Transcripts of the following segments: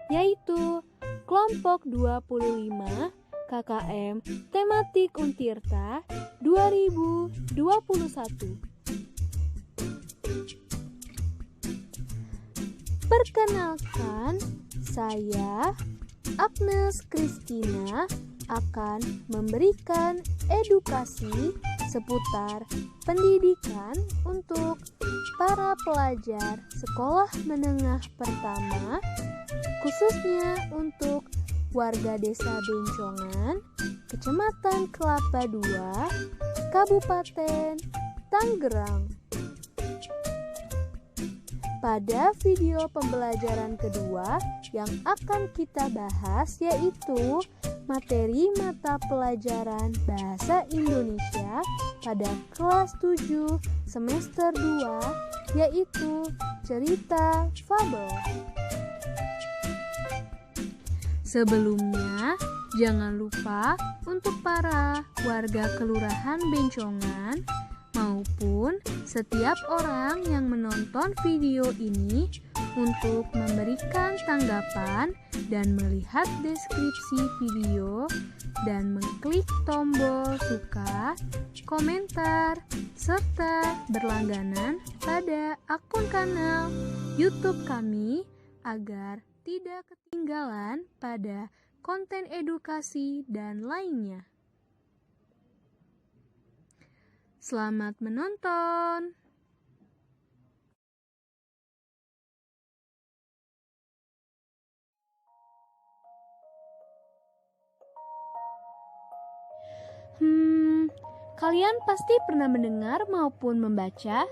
yaitu kelompok 25 KKM Tematik Untirta 2021. Perkenalkan, saya Agnes Kristina akan memberikan edukasi seputar pendidikan untuk para pelajar sekolah menengah pertama, khususnya untuk warga Desa Bencongan, Kecamatan Kelapa II, Kabupaten Tangerang. Pada video pembelajaran kedua yang akan kita bahas yaitu materi mata pelajaran Bahasa Indonesia pada kelas 7 semester 2 yaitu cerita fabel. Sebelumnya, jangan lupa untuk para warga Kelurahan Bencongan maupun setiap orang yang menonton video ini untuk memberikan tanggapan dan melihat deskripsi video dan mengklik tombol suka, komentar, serta berlangganan pada akun kanal YouTube kami agar tidak ketinggalan pada konten edukasi dan lainnya. Selamat menonton! Kalian pasti pernah mendengar maupun membaca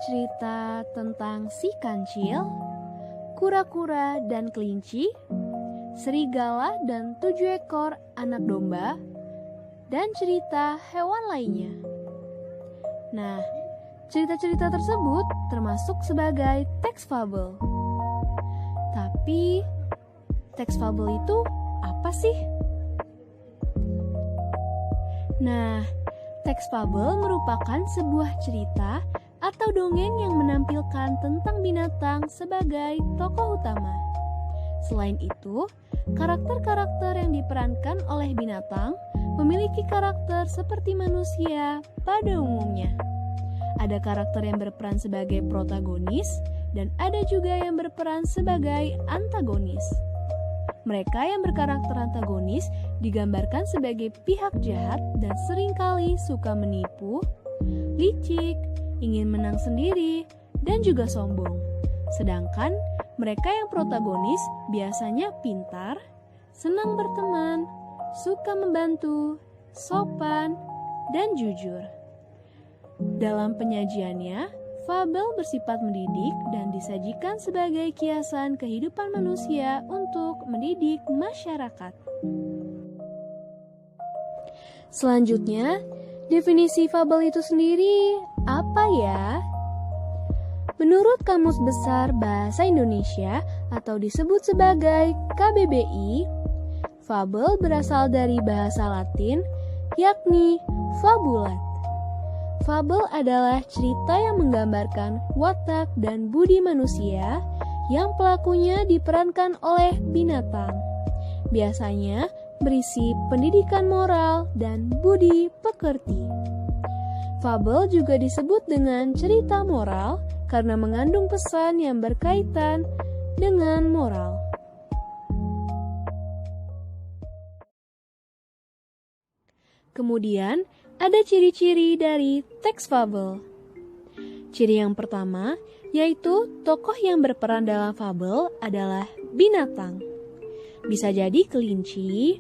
cerita tentang si kancil, kura-kura dan kelinci, serigala dan 7 ekor anak domba, dan cerita hewan lainnya. Nah, cerita-cerita tersebut termasuk sebagai teks fabel. Tapi, teks fabel itu apa sih? Nah, teks fabel merupakan sebuah cerita atau dongeng yang menampilkan tentang binatang sebagai tokoh utama. Selain itu, karakter-karakter yang diperankan oleh binatang memiliki karakter seperti manusia pada umumnya. Ada karakter yang berperan sebagai protagonis dan ada juga yang berperan sebagai antagonis. Mereka yang berkarakter antagonis digambarkan sebagai pihak jahat dan seringkali suka menipu, licik, ingin menang sendiri, dan juga sombong. Sedangkan mereka yang protagonis biasanya pintar, senang berteman, suka membantu, sopan, dan jujur. Dalam penyajiannya, fabel bersifat mendidik dan disajikan sebagai kiasan kehidupan manusia untuk mendidik masyarakat. Selanjutnya, definisi fabel itu sendiri apa ya? Menurut Kamus Besar Bahasa Indonesia atau disebut sebagai KBBI, fabel berasal dari bahasa Latin, yakni fabulat. Fabel adalah cerita yang menggambarkan watak dan budi manusia yang pelakunya diperankan oleh binatang. Biasanya berisi pendidikan moral dan budi pekerti. Fabel juga disebut dengan cerita moral karena mengandung pesan yang berkaitan dengan moral. Kemudian, ada ciri-ciri dari teks fabel. Ciri yang pertama, yaitu tokoh yang berperan dalam fabel adalah binatang. Bisa jadi kelinci,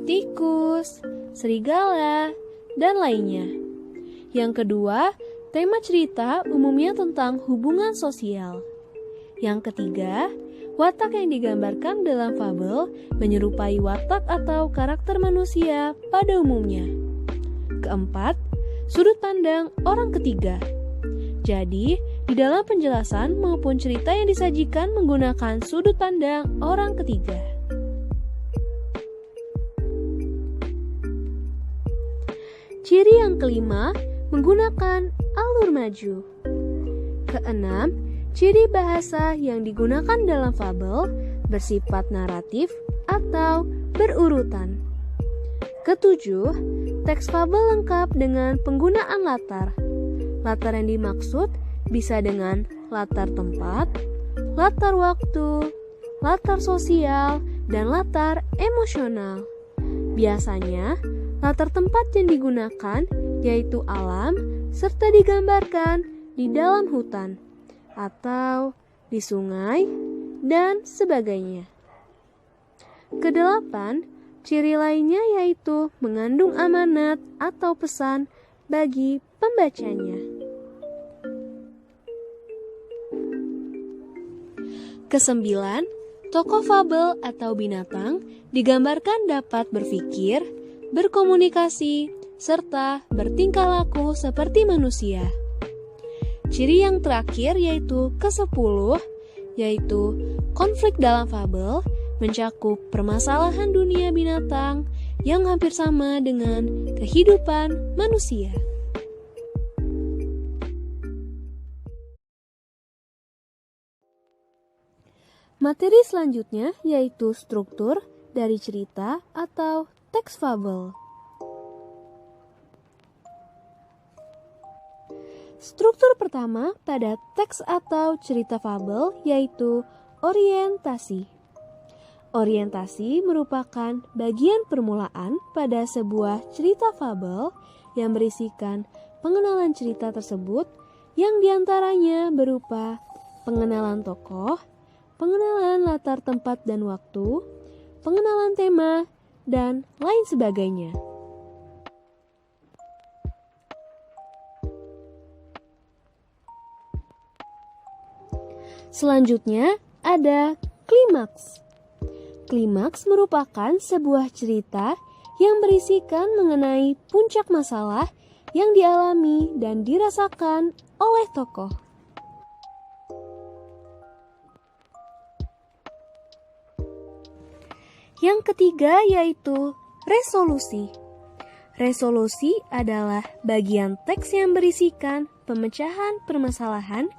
tikus, serigala, dan lainnya. Yang kedua, tema cerita umumnya tentang hubungan sosial. Yang ketiga, watak yang digambarkan dalam fabel menyerupai watak atau karakter manusia pada umumnya. Keempat, sudut pandang orang ketiga. Jadi, di dalam penjelasan maupun cerita yang disajikan menggunakan sudut pandang orang ketiga. Ciri yang kelima, menggunakan alur maju. Keenam, ciri bahasa yang digunakan dalam fabel bersifat naratif atau berurutan. Ketujuh, teks fabel lengkap dengan penggunaan latar. Latar yang dimaksud bisa dengan latar tempat, latar waktu, latar sosial, dan latar emosional. Biasanya, latar tempat yang digunakan yaitu alam serta digambarkan di dalam hutan atau di sungai dan sebagainya. Kedelapan, ciri lainnya yaitu mengandung amanat atau pesan bagi pembacanya. Kesembilan, tokoh fabel atau binatang digambarkan dapat berpikir, berkomunikasi, serta bertingkah laku seperti manusia. Ciri yang terakhir yaitu ke-10, yaitu konflik dalam fabel mencakup permasalahan dunia binatang yang hampir sama dengan kehidupan manusia. Materi selanjutnya yaitu struktur dari cerita atau teks fabel. Struktur pertama pada teks atau cerita fabel yaitu orientasi. Orientasi merupakan bagian permulaan pada sebuah cerita fabel yang berisikan pengenalan cerita tersebut yang diantaranya berupa pengenalan tokoh, pengenalan latar tempat dan waktu, pengenalan tema, dan lain sebagainya. Selanjutnya ada klimaks. Klimaks merupakan sebuah cerita yang berisikan mengenai puncak masalah yang dialami dan dirasakan oleh tokoh. Yang ketiga yaitu resolusi. Resolusi adalah bagian teks yang berisikan pemecahan permasalahan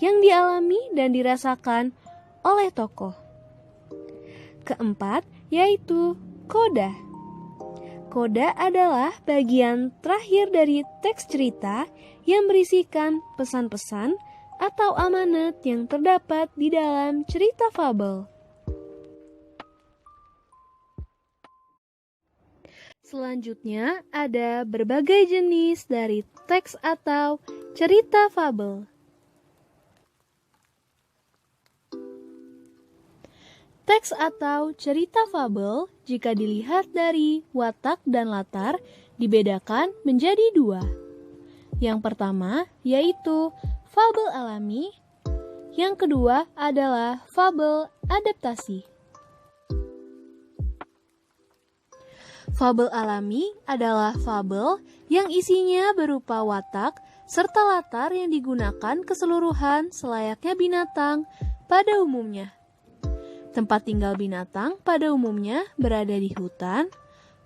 yang dialami dan dirasakan oleh tokoh. Keempat yaitu koda. Koda adalah bagian terakhir dari teks cerita yang berisikan pesan-pesan atau amanat yang terdapat di dalam cerita fabel. Selanjutnya ada berbagai jenis dari teks atau cerita fabel. Teks atau cerita fabel jika dilihat dari watak dan latar dibedakan menjadi dua. Yang pertama yaitu fabel alami, yang kedua adalah fabel adaptasi. Fabel alami adalah fabel yang isinya berupa watak serta latar yang digunakan keseluruhan selayaknya binatang pada umumnya. Tempat tinggal binatang pada umumnya berada di hutan,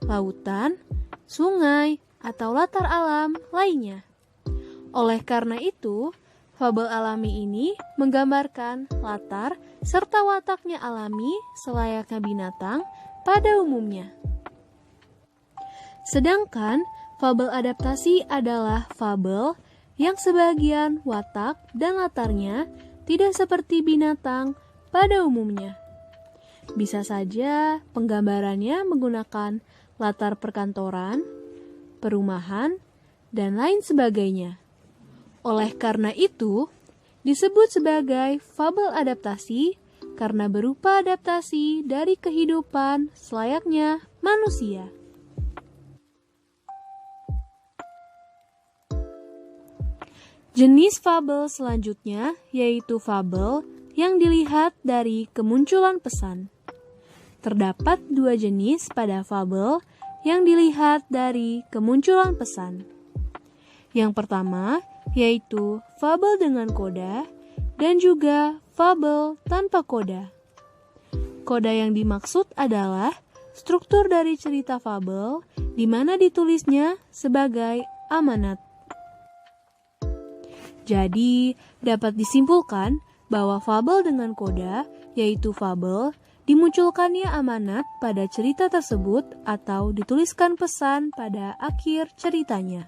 lautan, sungai, atau latar alam lainnya. Oleh karena itu, fabel alami ini menggambarkan latar serta wataknya alami selayaknya binatang pada umumnya. Sedangkan fabel adaptasi adalah fabel yang sebagian watak dan latarnya tidak seperti binatang pada umumnya. Bisa saja penggambarannya menggunakan latar perkantoran, perumahan, dan lain sebagainya. Oleh karena itu, disebut sebagai fabel adaptasi karena berupa adaptasi dari kehidupan selayaknya manusia. Jenis fabel selanjutnya yaitu fabel yang dilihat dari kemunculan pesan. Terdapat dua jenis pada fabel yang dilihat dari kemunculan pesan. Yang pertama yaitu fabel dengan koda dan juga fabel tanpa koda. Koda yang dimaksud adalah struktur dari cerita fabel di mana ditulisnya sebagai amanat. Jadi, dapat disimpulkan bahwa fabel dengan koda yaitu fabel, dimunculkannya amanat pada cerita tersebut atau dituliskan pesan pada akhir ceritanya.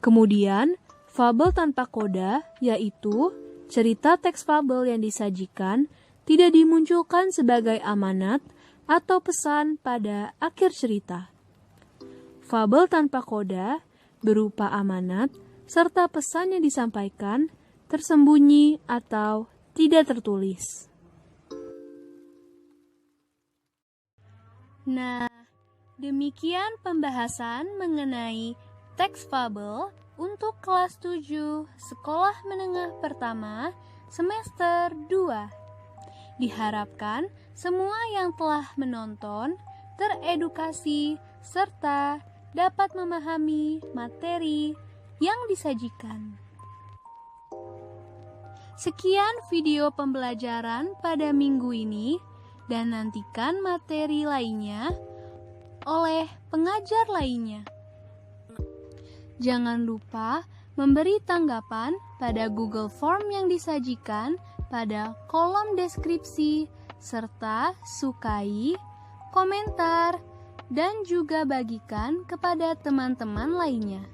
Kemudian, fabel tanpa koda, yaitu cerita teks fabel yang disajikan tidak dimunculkan sebagai amanat atau pesan pada akhir cerita. Fabel tanpa koda berupa amanat serta pesan yang disampaikan tersembunyi atau tidak tertulis. Nah, demikian pembahasan mengenai teks fabel untuk kelas 7 Sekolah Menengah Pertama semester 2. Diharapkan semua yang telah menonton teredukasi serta dapat memahami materi yang disajikan. Sekian video pembelajaran pada minggu ini. Dan nantikan materi lainnya oleh pengajar lainnya. Jangan lupa memberi tanggapan pada Google Form yang disajikan pada kolom deskripsi, serta sukai, komentar, dan juga bagikan kepada teman-teman lainnya.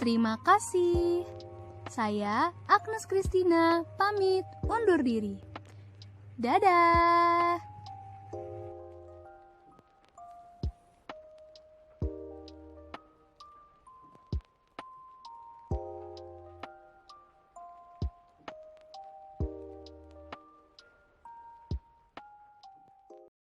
Terima kasih. Saya Agnes Kristina pamit undur diri. Dadah!